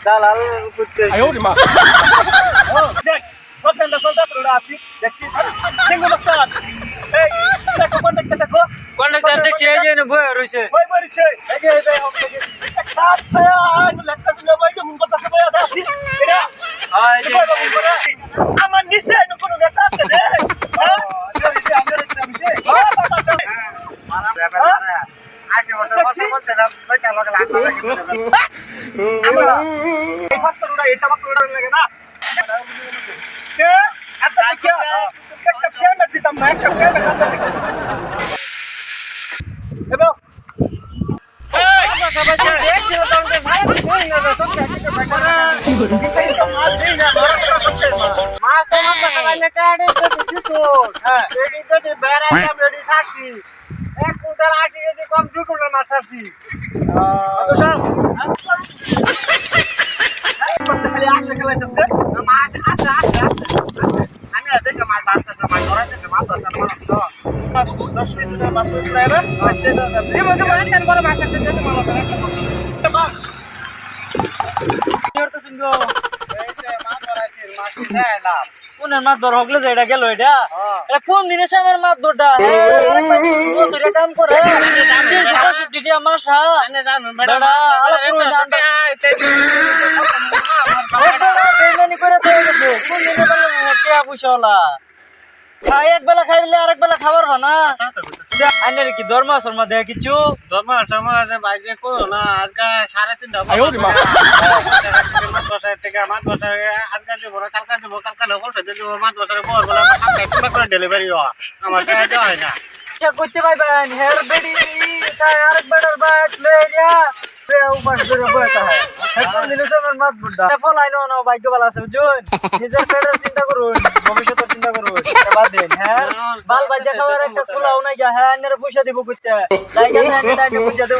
দালাল করতে দেখ কতটা সন্ধ্যা তোরা আসি দেখছি সিঙ্গল মাস্টার এই দেখো কন্টাক্টটা দেখো কন্ডাক্টর দেখছি এই যে বই রইছে ওই মরিছে এই যে এই হোক থেকে একটা কাজ ছায়া আর লেকচার দিলে ভাই যে মুন কথা বই আছে এটা এই যে আমার নিচে কোনো নেতা আছে রে হ্যাঁ আগে বছর কথা বলতে না বইটা লাগা লাগা এই ফাত্তরটা এটা ফাত্তরটা লাগে না কে আচ্ছা কি একটা পেমেন্ট দিতাম না একটা পেমেন্ট আনতে এবার কোনের মাছ ধর হগলে যে এটা গেল এটা কোন দিনে আমার মাছ ধরটা কাম করে মাসা এক বেলা খাইলে আরেক বেলা খাবার ভানা আইনের কি দরমা শর্মা দেয় কিছু দরমা বাইরে করো না আজকে 3:30 মাছ বসার আজকে দেবো না কালকে দেবো কালকে বলতে দেবো মাছ বসার পর বলে আমার ডেলিভারি আমার টাকা দেওয়া হয় না করতে পারবেন হের বেডি আরেক বেড়ার বাইক লইয়া উপাস করে বইতে হয় এখন দিলে তো আমার মাত বুড়া ফল আইনো না ভাগ্য ভালো আছে বুঝুন নিজের পেটের চিন্তা করুন ভবিষ্যতের চিন্তা করুন বাদ দেন হ্যাঁ বাল বাচ্চা খাওয়ার একটা খোলাও না গিয়া হ্যাঁ পয়সা দিব করতে জায়গা পয়সা দেব